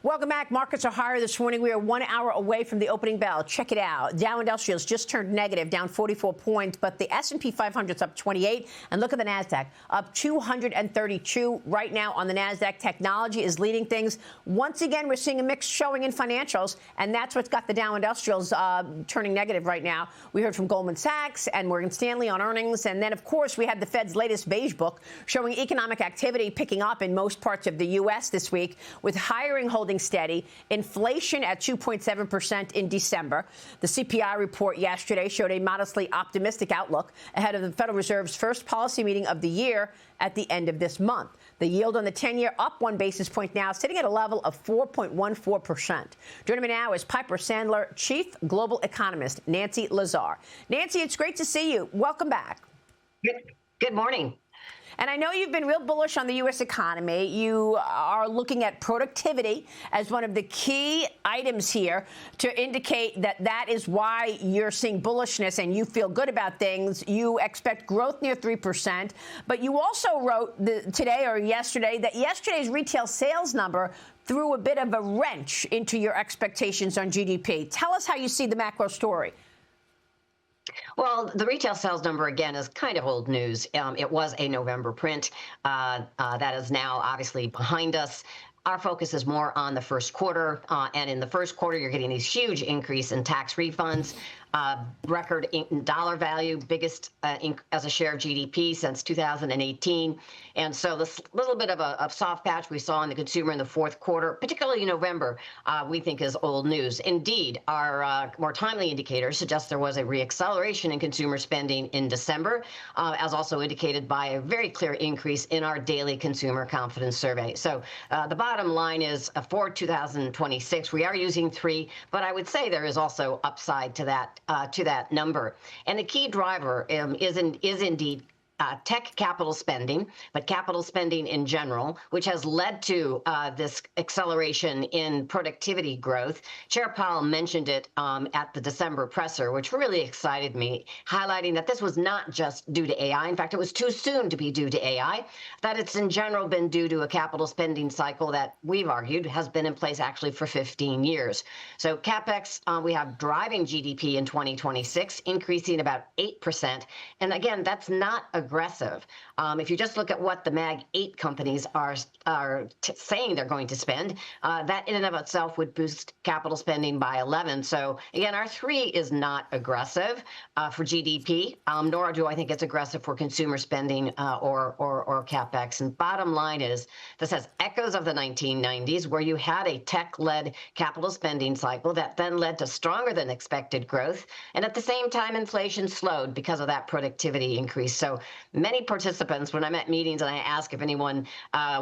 Welcome back. Markets are higher this morning. We are 1 hour away from the opening bell. Check it out. Dow Industrials just turned negative, down 44 points, but the S&P 500 is up 28. And look at the NASDAQ, up 232 right now on the NASDAQ. Technology is leading things. Once again, we're seeing a mix showing in financials, and that's what's got the Dow Industrials turning negative right now. We heard from Goldman Sachs and Morgan Stanley on earnings. And then, of course, we had the Fed's latest beige book showing economic activity picking up in most parts of the U.S. this week, with hiring holding steady, inflation at 2.7% in December. The CPI report yesterday showed a modestly optimistic outlook ahead of the Federal Reserve's first policy meeting of the year at the end of this month. The yield on the 10-year up 1 basis point now, sitting at a level of 4.14%. Joining me now is Piper Sandler Chief Global Economist, Nancy Lazar. Nancy, it's great to see you. Welcome back. Good morning. And I know you've been real bullish on the U.S. economy. You are looking at productivity as one of the key items here to indicate that that is why you're seeing bullishness and you feel good about things. You expect growth near 3%. But you also wrote today or yesterday that yesterday's retail sales number threw a bit of a wrench into your expectations on GDP. Tell us how you see the macro story. Well, the retail sales number, again, is kind of old news. It was a November print. That is now obviously behind us. Our focus is more on the first quarter. And in the first quarter, you're getting these huge increase in tax refunds, record in dollar value, biggest as a share of GDP since 2018. And so this little bit of a soft patch we saw in the consumer in the fourth quarter, particularly in November, we think is old news. Indeed, our more timely indicators suggest there was a reacceleration in consumer spending in December, as also indicated by a very clear increase in our daily consumer confidence survey. So the bottom line is for 2026, we are using 3, but I would say there is also upside to that number. And the key driver is indeed tech capital spending, but capital spending in general, which has led to this acceleration in productivity growth. Chair Powell mentioned it at the December presser, which really excited me, highlighting that this was not just due to AI. In fact, it was too soon to be due to AI, that it's in general been due to a capital spending cycle that we've argued has been in place actually for 15 years. So CapEx, we have driving GDP in 2026, increasing about 8%. And again, that's not aggressive. If you just look at what the Mag 8 companies are saying they're going to spend, that in and of itself would boost capital spending by 11. So again, our 3 is not aggressive for GDP, nor do I think it's aggressive for consumer spending or CapEx. And bottom line is, this has echoes of the 1990s, where you had a tech-led capital spending cycle that then led to stronger than expected growth. And at the same time, inflation slowed because of that productivity increase. So many participants, when I'm at meetings and I ask if anyone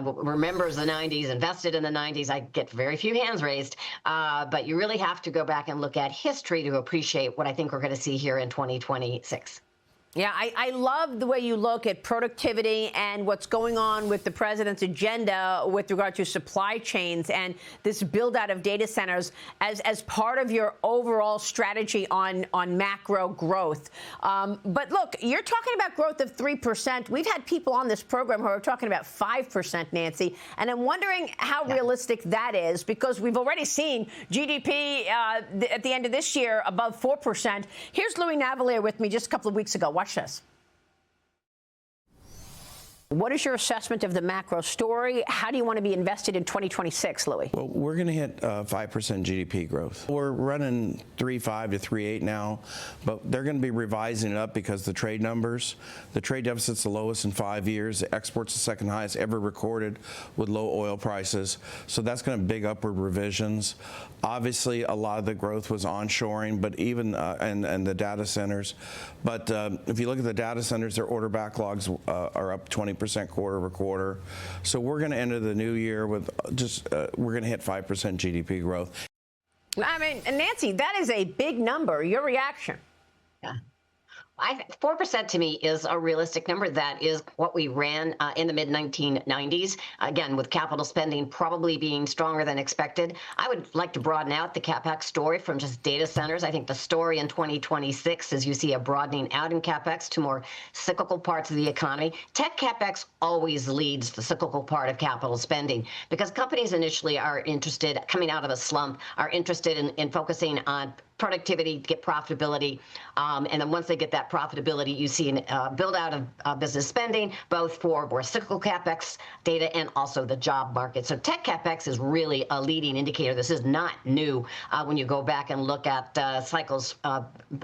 remembers the 90s, invested in the 90s, I get very few hands raised. But you really have to go back and look at history to appreciate what I think we're going to see here in 2026. Yeah, I love the way you look at productivity and what's going on with the president's agenda with regard to supply chains and this build out of data centers as part of your overall strategy on macro growth. But look, you're talking about growth of 3%. We've had people on this program who are talking about 5%, Nancy, and I'm wondering how realistic that is, because we've already seen GDP at the end of this year above 4%. Here's Louis Navellier with me just a couple of weeks ago. Watch this. What is your assessment of the macro story? How do you want to be invested in 2026, Louis? Well, we're going to hit 5% GDP growth. We're running 3.5 to 3.8 now, but they're going to be revising it up because the trade numbers, the trade deficit's the lowest in 5 years. The exports the second highest ever recorded with low oil prices. So that's going to have big upward revisions. Obviously, a lot of the growth was onshoring, but even and the data centers. But if you look at the data centers, their order backlogs are up 20% quarter over quarter. So we're going to enter the new year with we're going to hit 5% GDP growth. I mean, Nancy, that is a big number. Your reaction? Yeah. 4% to me is a realistic number. That is what we ran in the mid 1990s. Again, with capital spending probably being stronger than expected. I would like to broaden out the CapEx story from just data centers. I think the story in 2026 is you see a broadening out in CapEx to more cyclical parts of the economy. Tech CapEx always leads the cyclical part of capital spending because companies initially are interested, coming out of a slump, are interested in focusing on productivity to get profitability. And then once they get that profitability, you see a build out of business spending, both for more cyclical CapEx data and also the job market. So tech CapEx is really a leading indicator. This is not new when you go back and look at cycles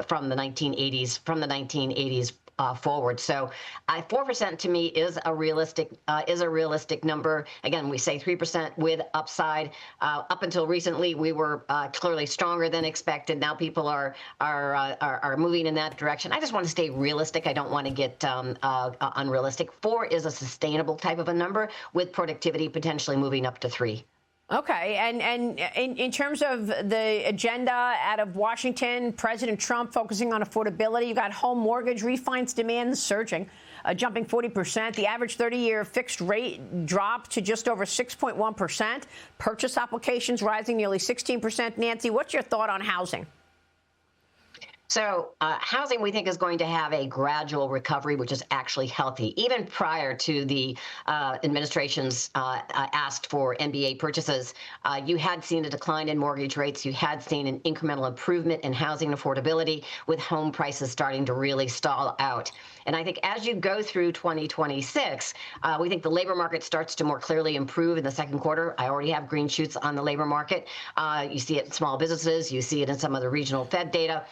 from the 1980s forward. So 4% to me is a realistic number. Again, we say 3% with upside. Up until recently, we were clearly stronger than expected. Now people are moving in that direction. I just want to stay realistic. I don't want to get unrealistic. 4 is a sustainable type of a number with productivity potentially moving up to 3. Okay, and in terms of the agenda out of Washington, President Trump focusing on affordability. You got home mortgage refinance demand surging, jumping 40%. The average 30-year fixed rate dropped to just over 6.1%. Purchase applications rising nearly 16%. Nancy, what's your thought on housing? So housing, we think, is going to have a gradual recovery, which is actually healthy. Even prior to the administration's asked for MBA purchases, you had seen a decline in mortgage rates. You had seen an incremental improvement in housing affordability with home prices starting to really stall out. And I think as you go through 2026, we think the labor market starts to more clearly improve in the second quarter. I already have green shoots on the labor market. You see it in small businesses. You see it in some of the regional Fed data.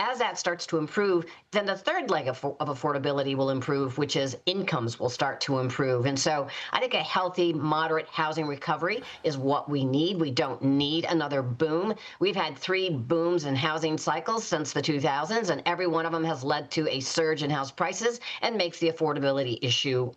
As that starts to improve, then the third leg of affordability will improve, which is incomes will start to improve. And so I think a healthy, moderate housing recovery is what we need. We don't need another boom. We've had 3 booms in housing cycles since the 2000s, and every one of them has led to a surge in house prices and makes the affordability issue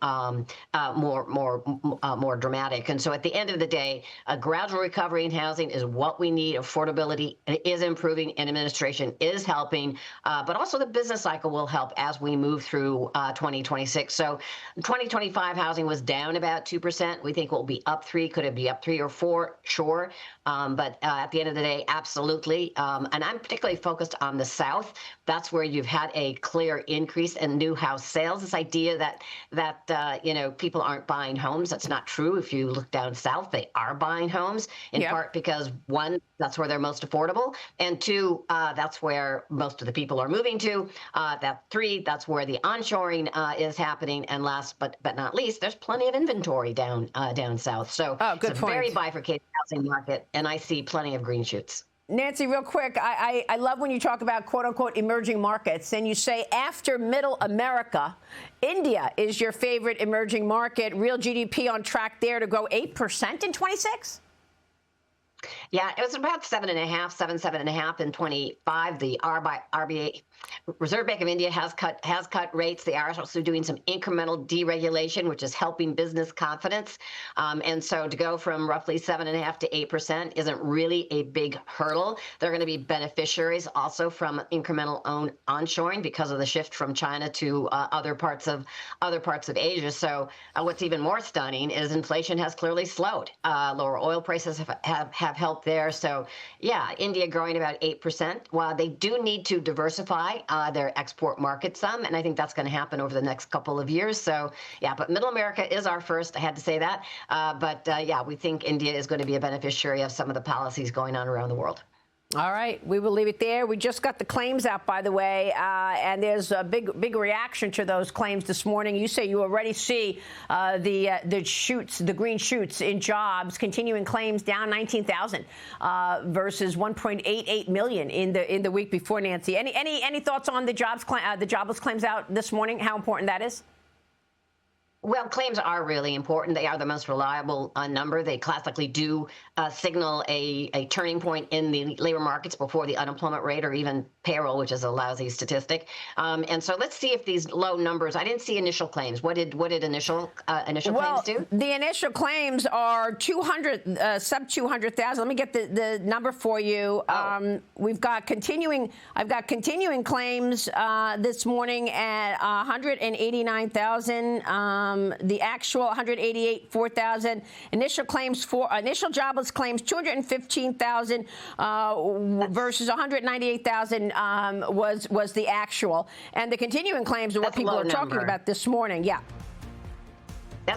more dramatic. And so at the end of the day, a gradual recovery in housing is what we need. Affordability is improving and administration is helping. But also the business cycle will help as we move through 2026. So 2025 housing was down about 2%. We think it will be up 3. Could it be up 3 or 4? Sure. But at the end of the day, absolutely. And I'm particularly focused on the South. That's where you've had a clear increase in new house sales. This idea that people aren't buying homes, that's not true. If you look down South, they are buying homes in part because 1, that's where they're most affordable, and 2, that's where most of the people are moving to. 3, that's where the onshoring is happening. And last but not least, there's plenty of inventory down South. So it's a very bifurcated housing market, and I see plenty of green shoots. Nancy, real quick, I love when you talk about quote-unquote emerging markets, and you say after Middle America, India is your favorite emerging market. Real GDP on track there to grow 8% in 26? Yeah, it was about 7.5 in 25. The RBA, Reserve Bank of India, has cut rates. They are also doing some incremental deregulation, which is helping business confidence. And so to go from roughly 7.5 to 8% isn't really a big hurdle. They're going to be beneficiaries also from incremental onshoring because of the shift from China to other parts of Asia. So what's even more stunning is inflation has clearly slowed. Lower oil prices have helped there. So yeah, India growing about 8%. While they do need to diversify their export market some, and I think that's going to happen over the next couple of years. So yeah, but Middle America is our first. I had to say that. But yeah, we think India is going to be a beneficiary of some of the policies going on around the world. All right, we will leave it there. We just got the claims out, by the way, and there's a big reaction to those claims this morning. You say you already see the green shoots in jobs, continuing claims down 19,000 versus 1.88 million in the week before. Nancy, any thoughts on the jobless claims out this morning? How important that is? Well, claims are really important. They are the most reliable number. They classically do signal a turning point in the labor markets before the unemployment rate or even payroll, which is a lousy statistic. And so let's see if these low numbers. I didn't see initial claims. What did initial claims do? The initial claims are 200 sub 200,000. Let me get the number for you. We've got continuing. I've got continuing claims this morning at 189,000. The actual 188,400. Initial claims for initial jobless claims 215,000 versus 198,000 was the actual, and the continuing claims are what people are talking about this morning. Yeah.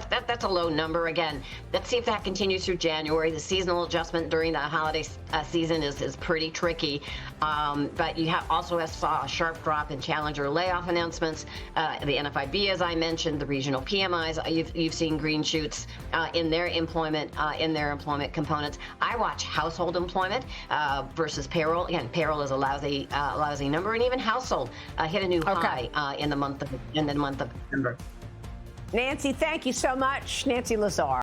That's a low number. Again, let's see if that continues through January. The seasonal adjustment during the holiday season is pretty tricky. But you also saw a sharp drop in challenger layoff announcements. The NFIB, as I mentioned, the regional PMIs. You've seen green shoots in their employment components. I watch household employment versus payroll. Again, payroll is a lousy number, and even household hit a new high in the month of December. Nancy, thank you so much. Nancy Lazar.